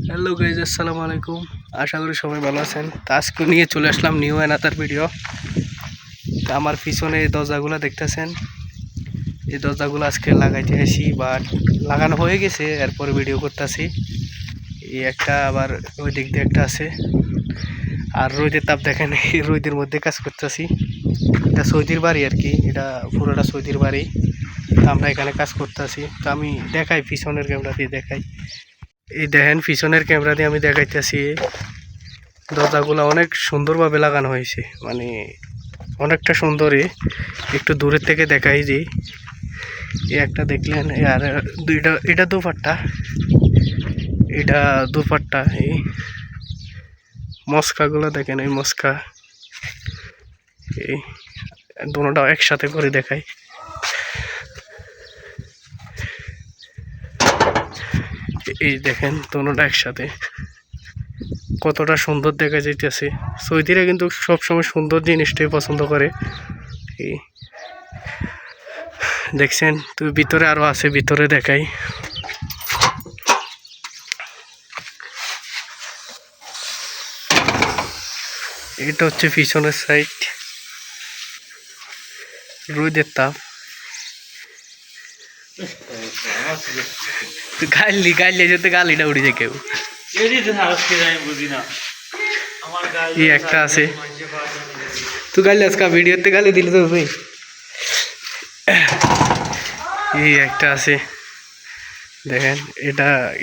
Hello guys, আসসালামু আলাইকুম। আশা করি সবাই ভালো আছেন। তো আজকে নিয়ে চলে আসলাম নিউ অ্যানাদার ভিডিও। তো আমার পিছনে এই দরজাগুলো দেখতেছেন, এই দরজাগুলো আজকে লাগাইতে আসি বা লাগানো হয়ে গেছে, এরপরে ভিডিও করতেছি। এই একটা আবার ওই দিক দিয়ে একটা আছে। আর রোদের তাপ দেখেন, এই রোদের মধ্যে কাজ করতেছি। এটা সৌদির বাড়ি আর কি, এটা পুরোটা সৌদির বাড়ি। তো আমরা এখানে কাজ করতেছি। তো আমি দেখাই, পিছনের ক্যামেরা দিয়ে দেখাই। এই দেখেন, পিছনের ক্যামেরা দিয়ে আমি দেখাইতেছি। দরজাগুলো অনেক সুন্দরভাবে লাগানো হয়েছে, মানে অনেকটা সুন্দরই। একটু দূরের থেকে দেখাই যে এই একটা দেখলেন, আর দুইটা, এটা দুপাট্টা, এটা দুপাট্টা। এই মস্কাগুলো দেখেন, এই মস্কা, এই দুটোটাও একসাথে করে দেখাই। এই দেখেন দুটোটা একসাথে কতটা সুন্দর দেখা যাইতেছে। সৌদিরা কিন্তু সবসময় সুন্দর জিনিসটাই পছন্দ করে। এই দেখছেন, তো ভিতরে আরো আছে, ভিতরে দেখাই। এটা হচ্ছে পিছনের সাইড, রোদের তাপ। গালি যেতে গালিটা উড়ে যায় কেউ। এই একটা আছে, তুই গালি আজকে ভিডিওতে গালি দিলে তো ভাই। এই একটা আছে দেখেন,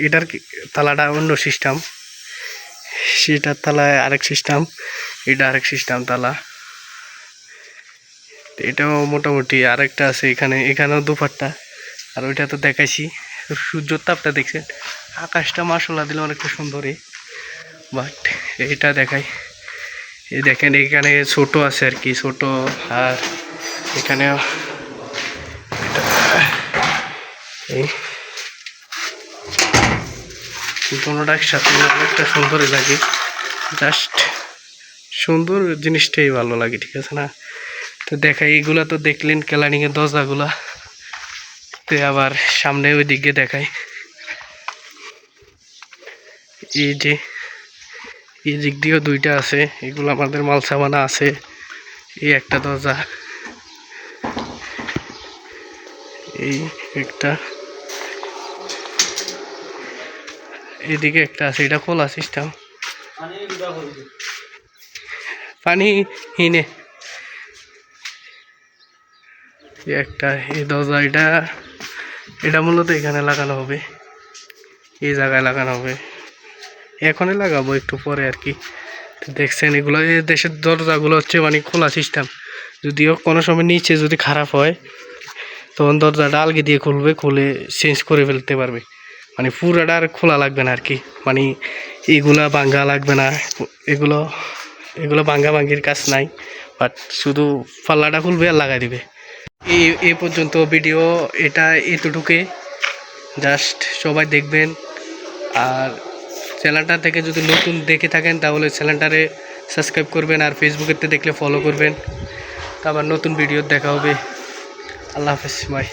এটার তালাটা অন্য সিস্টেম, সেটার তালায় আরেক সিস্টেম, এটা আরেক সিস্টেম তালা। এটাও মোটামুটি। আরেকটা আছে এখানেও দুপাট্টা। আর ওইটা তো দেখাইছি। সূর্যর তাপটা দেখছেন, আকাশটা মাশাআল্লাহ দিলে অনেকটা সুন্দরই। বাট এটা দেখাই, এই দেখেন এখানে ছোট আছে আর কি, ছোট। আর এখানে এই দুটোটা একসাথে অনেকটা সুন্দরই লাগে। জাস্ট সুন্দর জিনিসটাই ভালো লাগে, ঠিক আছে না? তো দেখাই, এইগুলা তো দেখলেন কেলানিংয়ের দরজাগুলা। তো আবার সামনে ওই দিকে দেখাই, এই যে এই দিক দিয়েও দুইটা আছে, এগুলো আমাদের মাল সামানা আছে। এই একটা দরজা, এই একটা, এইদিকে একটা আছে, এটা খোলা সিস্টেম। পানি হিনে একটা, এই দরজা, এটা মূলত এখানে লাগানো হবে, এই জায়গায় লাগানো হবে। এখনই লাগাবো, একটু পরে আর কি। দেখছেন এগুলো, এই দেশের দরজাগুলো হচ্ছে মানে খোলা সিস্টেম। যদিও কোনো সময় নিচে যদি খারাপ হয়, তখন দরজাটা আলগি দিয়ে খুলে চেঞ্জ করে ফেলতে পারবে। মানে পুরাটা আর খোলা লাগবে না আর কি, মানে এগুলা ভাঙ্গা লাগবে না। এগুলো ভাঙ্গা ভাঙ্গির কাজ নাই, বাট শুধু পাল্লাটা খুলবে আর লাগাই দিবে। এই পর্যন্ত ভিডিও, এটা এতটুকুই। জাস্ট সবাই দেখবেন। আর চ্যানেলটা থেকে যদি নতুন দেখে থাকেন, তাহলে চ্যানেলটারে সাবস্ক্রাইব করবেন। আর ফেসবুকেতে দেখলে ফলো করবেন। তো আবার নতুন ভিডিও দেখা হবে। আল্লাহ হাফেজ, বাই।